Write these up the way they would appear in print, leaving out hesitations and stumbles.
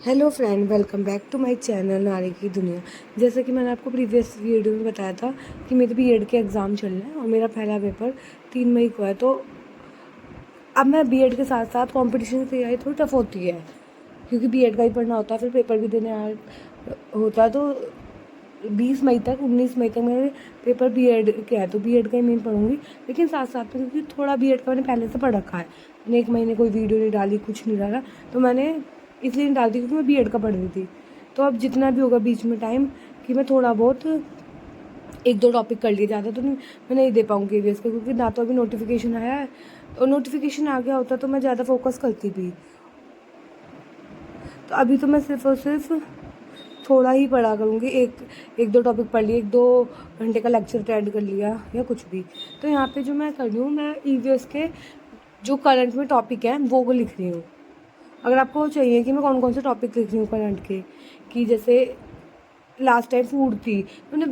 Hello friend, welcome back to my channel नारी की दुनिया। जैसा कि मैंने आपको प्रीवियस वीडियो में बताया था कि मेरे बीएड के एग्ज़ाम चल रहे हैं और मेरा पहला पेपर 3 मई को है। तो अब मैं बीएड के साथ साथ कंपटीशन की तैयारी थोड़ी टफ होती है, क्योंकि बीएड का ही पढ़ना होता है, फिर पेपर भी देने होता है। तो 20 मई तक 19 मई तक मेरे पेपर बीएड के है, तो बीएड का ही मैं पढ़ूंगी। लेकिन साथ साथ में क्योंकि थोड़ा बीएड का मैंने पहले से पढ़ रखा है, मैंने 1 महीने कोई वीडियो नहीं डाली, कुछ नहीं डाला, तो मैंने इसलिए नहीं डालती क्योंकि मैं बीएड का पढ़ रही थी। तो अब जितना भी होगा बीच में टाइम कि मैं थोड़ा बहुत 1-2 टॉपिक कर लिए, ज़्यादा तो नहीं मैं नहीं दे पाऊँगी ईवीएस का, क्योंकि ना तो अभी नोटिफिकेशन आया है, और नोटिफिकेशन आ गया होता तो मैं ज़्यादा फोकस करती भी। तो अभी तो मैं सिर्फ और सिर्फ थोड़ा ही पढ़ा करूँगी, एक दो टॉपिक पढ़ लिए, 1-2 घंटे का लेक्चर अटेंड कर लिया या कुछ भी। तो यहाँ पे जो मैं कर रही हूँ, मैं ईवीएस के जो करंट में टॉपिक हैं वो लिख रही हूँ। अगर आपको चाहिए कि मैं कौन कौन से टॉपिक लिख रही हूँ करंट के, कि जैसे लास्ट टाइम फूड थी, मैंने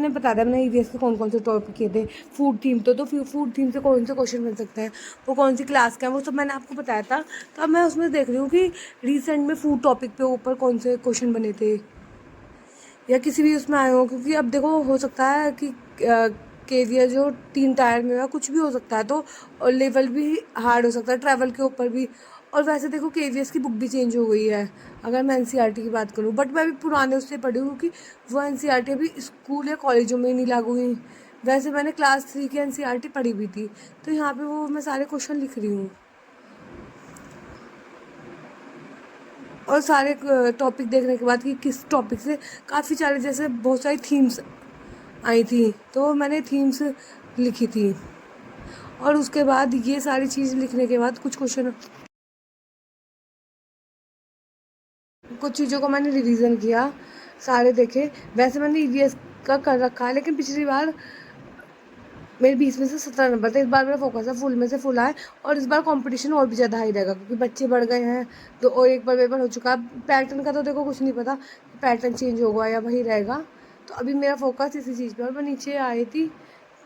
बताया था मैंने ईवीएस के कौन कौन से टॉपिक किए थे। फूड थीम तो फिर फूड थीम से कौन से क्वेश्चन बन सकते हैं, वो कौन सी क्लास का है, वो सब मैंने आपको बताया था। तो अब मैं उसमें देख रही हूँ कि रिसेंट में फूड टॉपिक पे ऊपर कौन से क्वेश्चन बने थे, या किसी भी उसमें आए हो। क्योंकि अब देखो, हो सकता है कि केवीआर जो 3 टायर में है, कुछ भी हो सकता है, तो और लेवल भी हार्ड हो सकता है, ट्रैवल के ऊपर भी। और वैसे देखो, केवीएस की बुक भी चेंज हो गई है अगर मैं एनसीईआरटी की बात करूँ, बट मैं अभी पुराने उससे पढ़ी हूँ, क्योंकि वो एनसीईआरटी अभी स्कूल या कॉलेजों में नहीं लागू हुई। वैसे मैंने क्लास 3 की एनसीईआरटी पढ़ी भी थी, तो यहाँ पे वो मैं सारे क्वेश्चन लिख रही हूँ। और सारे टॉपिक देखने के बाद कि किस टॉपिक से काफ़ी सारे, जैसे बहुत सारी थीम्स आई थी, तो मैंने थीम्स लिखी थी। और उसके बाद ये सारी चीज़ लिखने के बाद कुछ चीज़ों को मैंने रिवीजन किया, सारे देखे। वैसे मैंने ईवीएस का कर रखा है, लेकिन पिछली बार मेरे 20 में से 17 नंबर थे। इस बार मेरा फोकस है फुल में से फुल आए, और इस बार कंपटीशन और भी ज़्यादा हाई रहेगा, क्योंकि बच्चे बढ़ गए हैं। तो और एक बार पेपर हो चुका है, पैटर्न का तो देखो कुछ नहीं पता, पैटर्न चेंज होगा या वही रहेगा। तो अभी मेरा फोकस इसी चीज़ पर। और मैं नीचे आई थी,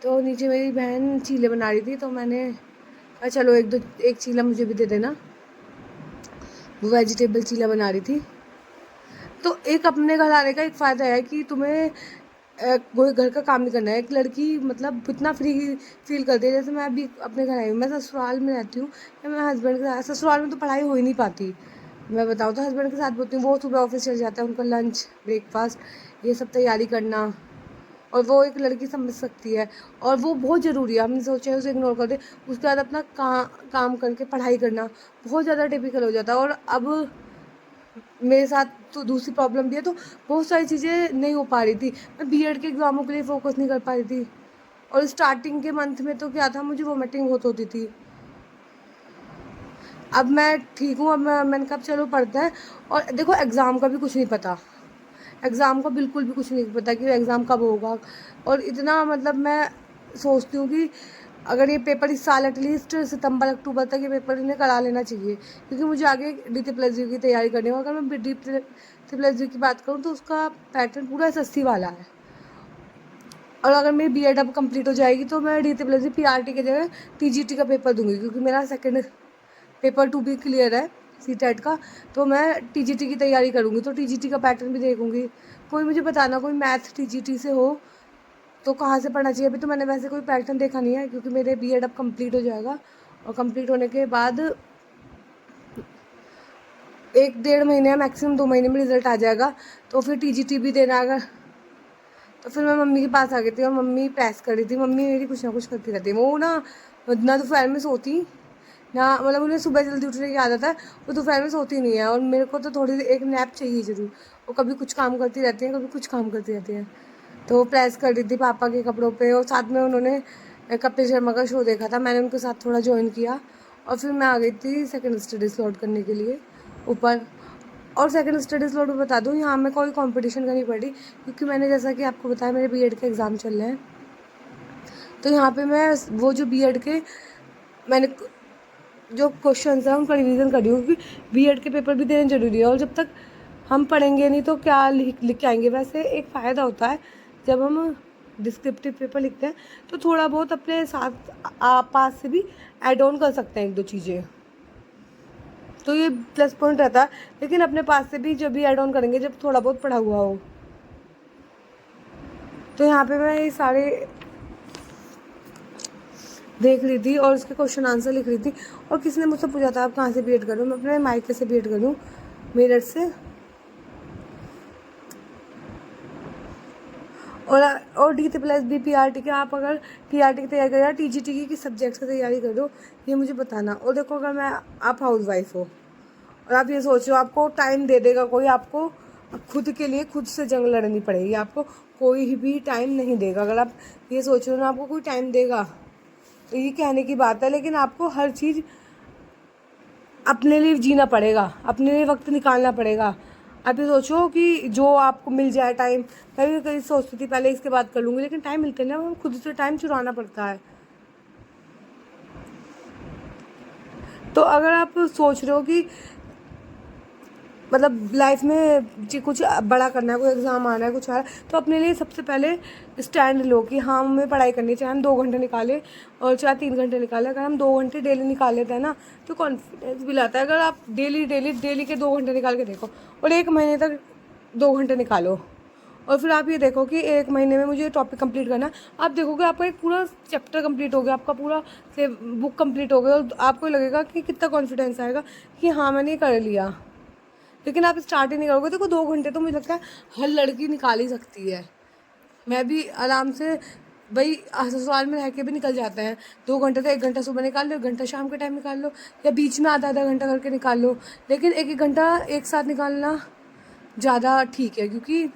तो नीचे मेरी बहन चीले बना रही थी, तो मैंने कहा चलो एक चीला मुझे भी दे देना। वो वेजिटेबल चीला बना रही थी। तो एक अपने घर आने का एक फ़ायदा है कि तुम्हें कोई घर का काम नहीं करना है। एक लड़की मतलब इतना फ्री फील करती है। जैसे मैं अभी अपने घर आई हूँ, मैं ससुराल में रहती हूँ, या मैं हस्बैंड के साथ, ससुराल में तो पढ़ाई हो ही नहीं पाती। मैं बताऊँ तो हस्बैंड के साथ बोलती हूँ, वो सुबह ऑफिस चल जाता है, उनका लंच ब्रेकफास्ट ये सब तैयारी करना, और वो एक लड़की समझ सकती है, और वो बहुत ज़रूरी है। हमने सोचा है उसे इग्नोर कर दे, उसके बाद अपना काम करके पढ़ाई करना बहुत ज़्यादा टिपिकल हो जाता है। और अब मेरे साथ तो दूसरी प्रॉब्लम भी है, तो बहुत सारी चीज़ें नहीं हो पा रही थी। मैं बीएड के एग्ज़ामों के लिए फ़ोकस नहीं कर पा रही थी, और स्टार्टिंग के मंथ में तो क्या था, मुझे वोमिटिंग बहुत होती थी। अब मैं ठीक हूँ, अब मैंने कहा चलो पढ़ते हैं। और देखो, एग्ज़ाम का भी कुछ नहीं पता, एग्ज़ाम का बिल्कुल भी कुछ नहीं पता कि एग्ज़ाम कब होगा। और इतना मतलब मैं सोचती हूँ कि अगर ये पेपर इस साल एटलीस्ट सितंबर अक्टूबर तक ये पेपर इन्हें करा लेना चाहिए, क्योंकि मुझे आगे डी+यू की तैयारी करनी है। अगर मैं डी+यू की बात करूँ, तो उसका पैटर्न पूरा एसएससी वाला है। और अगर मेरी बीएड अब कंप्लीट हो जाएगी, तो मैं डी+यू पीआरटी की जगह टीजीटी का पेपर दूंगी, क्योंकि मेरा सेकंड पेपर 2 भी क्लियर है सीटेट का। तो मैं टीजीटी की तैयारी करूँगी, तो टीजीटी का पैटर्न भी देखूँगी। कोई मुझे बताना, कोई मैथ टीजीटी से हो तो कहाँ से पढ़ना चाहिए। अभी तो मैंने वैसे कोई पैटर्न देखा नहीं है, क्योंकि मेरे बीएड अब कंप्लीट हो जाएगा, और कंप्लीट होने के बाद 1-1.5 महीने या मैक्सिमम 2 महीने में रिजल्ट आ जाएगा। तो फिर टीजीटी भी देना अगर, तो फिर मैं मम्मी के पास आ गई थी, और मम्मी प्रेस कर रही थी। मम्मी मेरी कुछ ना कुछ करती रहती है, वो ना दोपहर में सोती ना, मतलब उन्हें सुबह जल्दी उठने की आदत है, वो दोपहर में सोती नहीं है। और मेरे को तो थोड़ी एक नैप चाहिए ज़रूर। वो कभी कुछ काम करती रहती हैं, कभी कुछ काम करती रहती हैं। तो वो प्रेस कर रही थी पापा के कपड़ों पे, और साथ में उन्होंने कपिल शर्मा का शो देखा था, मैंने उनके साथ थोड़ा ज्वाइन किया। और फिर मैं आ गई थी सेकंड स्टडी स्लॉट करने के लिए ऊपर। और सेकंड स्टडी स्लॉट में बता दूँ, यहाँ मैं कोई कंपटीशन करनी पड़ी, क्योंकि मैंने जैसा कि आपको बताया मेरे बीएड के एग्ज़ाम चल रहे हैं। तो यहाँ पे मैं वो जो बीएड के मैंने जो क्वेश्चंस हैं उनका रिवीजन कर रही हूँ, क्योंकि बीएड के पेपर भी देने ज़रूरी है। और जब तक हम पढ़ेंगे नहीं तो क्या लिख के आएंगे। वैसे एक फ़ायदा होता है, जब हम डिस्क्रिप्टिव पेपर लिखते हैं, तो थोड़ा बहुत अपने साथ पास से भी ऐड ऑन कर सकते हैं 1-2 चीज़ें। तो ये प्लस पॉइंट रहता है। लेकिन अपने पास से भी जब भी ऐड ऑन करेंगे जब थोड़ा बहुत पढ़ा हुआ हो। तो यहाँ पे मैं ये सारे देख रही थी और उसके क्वेश्चन आंसर लिख रही थी। और किसी ने मुझसे पूछा था आप कहाँ से बीएड करूँ, मैं अपने मायके से बीएड करूँ, मेरठ से। और DT+B PRT के, आप अगर TRT की तैयारी कर रहे हो, TGT की किस सब्जेक्ट्स की तैयारी कर रहे हो, ये मुझे बताना। और देखो अगर मैं आप हाउस वाइफ हो और आप ये सोच रहे हो आपको टाइम दे देगा कोई, आपको खुद के लिए खुद से जंग लड़नी पड़ेगी, आपको कोई भी टाइम नहीं देगा। अगर आप ये सोच रहे हो ना आपको कोई टाइम देगा, तो ये कहने की बात है, लेकिन आपको हर चीज़ अपने लिए जीना पड़ेगा, अपने लिए वक्त निकालना पड़ेगा। आप ये सोचो कि जो आपको मिल जाए टाइम, मैं भी कहीं सोचती थी पहले इसके बाद कर लूँगी, लेकिन टाइम मिलते ना हम खुद से टाइम चुराना पड़ता है। तो अगर आप सोच रहे हो कि मतलब लाइफ में कुछ बड़ा करना है, कोई एग्ज़ाम आना है, कुछ आ रहा है, तो अपने लिए सबसे पहले स्टैंड लो कि हाँ हमें पढ़ाई करनी है। चाहे हम 2 घंटे निकालें और चाहे 3 घंटे निकालें, अगर हम 2 घंटे डेली निकाल लेते हैं ना तो कॉन्फिडेंस भी लाता है। अगर आप डेली के 2 घंटे निकाल के देखो और 1 महीने तक 2 घंटे निकालो, और फिर आप ये देखो कि 1 महीने में मुझे टॉपिक कंप्लीट करना है, आप देखोगे आपका एक पूरा चैप्टर कंप्लीट हो गया, आपका पूरा से बुक कंप्लीट हो गया, और आपको लगेगा कि कितना कॉन्फिडेंस आएगा कि हाँ मैंने ये कर लिया। लेकिन आप स्टार्ट ही नहीं करोगे। देखो 2 घंटे तो मुझे लगता है हर लड़की निकाल ही सकती है। मैं भी आराम से भाई ससुराल में रह के भी निकल जाते हैं। 2 घंटे तो 1 घंटा सुबह निकाल लो, 1 घंटा शाम के टाइम निकाल लो, या बीच में आधा घंटा करके निकाल लो। लेकिन 1 घंटा एक साथ निकालना ज़्यादा ठीक है, क्योंकि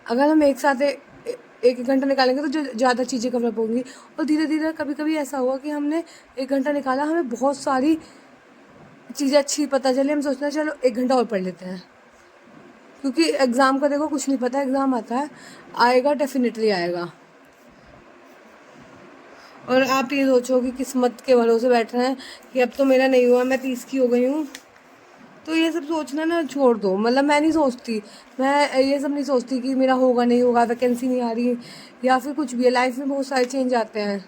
अगर हम एक साथ एक घंटा निकालेंगे तो जो ज़्यादा चीज़ें कवर अप होंगी। और धीरे धीरे कभी कभी ऐसा हुआ कि हमने 1 घंटा निकाला, हमें बहुत सारी चीज़ें अच्छी पता चली, हम सोचते हैं चलो 1 घंटा और पढ़ लेते हैं, क्योंकि एग्ज़ाम का देखो कुछ नहीं पता, एग्ज़ाम आता है, आएगा, डेफिनेटली आएगा। और आप ये सोचो कि किस्मत के भरोसे बैठ रहे हैं कि अब तो मेरा नहीं हुआ, मैं 30 की हो गई हूँ, तो ये सब सोचना ना छोड़ दो। मतलब मैं नहीं सोचती, मैं ये सब नहीं सोचती कि मेरा होगा नहीं होगा, वैकेंसी नहीं आ रही, या फिर कुछ भी है, लाइफ में बहुत सारे चेंज आते हैं,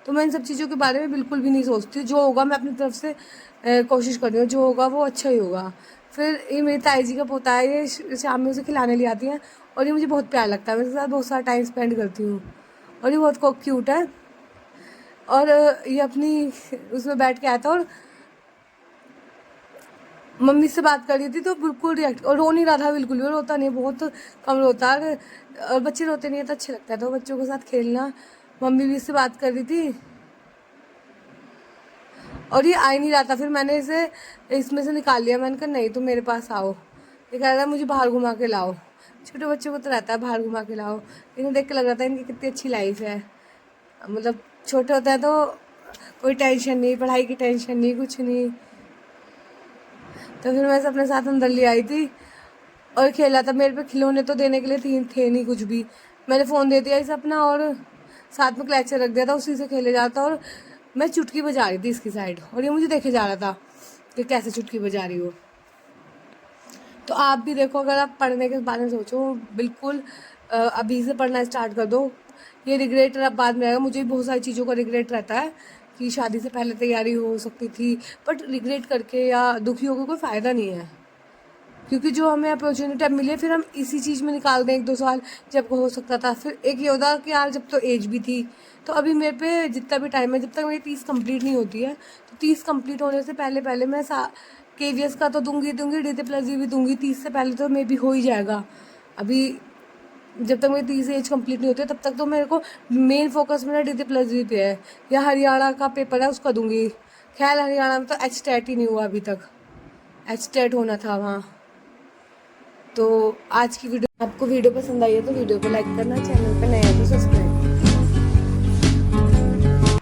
तो मैं इन सब चीज़ों के बारे में बिल्कुल भी नहीं सोचती। जो होगा मैं अपनी तरफ से कोशिश कर रही हूँ, जो होगा वो अच्छा ही होगा। फिर ये मेरी ताई जी का पोता है, ये शाम में उसे खिलाने ले आती हैं, और ये मुझे बहुत प्यार लगता है, मैं इसके साथ बहुत सारा टाइम स्पेंड करती हूँ, और ये बहुत क्यूट है। और ये अपनी उसमें बैठ के आया था और मम्मी से बात कर रही थी, तो बिल्कुल रिएक्ट, और रो नहीं रहा था बिल्कुल भी, रोता नहीं, बहुत कम रोता है। और बच्चे रोते नहीं है तो अच्छा लगता है, तो बच्चों के साथ खेलना। मम्मी भी इससे बात कर रही थी और ये आ ही नहीं रहा था, फिर मैंने इसे इसमें से निकाल लिया। मैंने कहा नहीं तुम मेरे पास आओ, ये कह रहा था मुझे बाहर घुमा के लाओ। छोटे बच्चों को तो रहता है बाहर घुमा के लाओ, लेकिन देख के लग रहा था इनकी कितनी अच्छी लाइफ है। मतलब छोटे होते हैं तो कोई टेंशन नहीं, पढ़ाई की टेंशन नहीं, कुछ नहीं। तो फिर मैं इसे अपने साथ अंदर ले आई थी और खेला था। मेरे पे खिलौने तो देने के लिए थे नहीं कुछ भी, मैंने फ़ोन दे दिया इसे अपना और साथ में क्लैचर रख दिया था, उसी से खेले जाता। और मैं चुटकी बजा रही थी इसकी साइड, और ये मुझे देखे जा रहा था कि कैसे चुटकी बजा रही हो। तो आप भी देखो, अगर आप पढ़ने के बारे में सोचो, बिल्कुल अभी से पढ़ना स्टार्ट कर दो। ये रिग्रेट अब बाद में आएगा, मुझे भी बहुत सारी चीज़ों का रिग्रेट रहता है कि शादी से पहले तैयारी हो सकती थी, बट रिग्रेट करके या दुखी होकर कोई फ़ायदा नहीं है, क्योंकि जो हमें अपॉर्चुनिटी अब मिली है फिर हम इसी चीज़ में निकाल दें 1-2 साल जब हो सकता था। फिर एक ये होता कि यार जब तो एज भी थी, तो अभी मेरे पे जितना भी टाइम है, जब तक मेरी 30 कंप्लीट नहीं होती है, तो 30 कंप्लीट होने से पहले पहले मैं KVS का तो दूंगी DT+G भी दूंगी, 30 से पहले तो मे भी हो ही जाएगा। अभी जब तक मेरी 30 एज कंप्लीट नहीं होती तब तक तो मेरे को मेन फोकस मेरा DT+G पे है, या हरियाणा का पेपर है उसका दूंगी। खैर हरियाणा में तो HTET ही नहीं हुआ अभी तक, HTET होना था वहाँ। तो आज की वीडियो, आपको वीडियो पसंद आई है तो वीडियो को लाइक करना, चैनल पर नया है तो सब्सक्राइब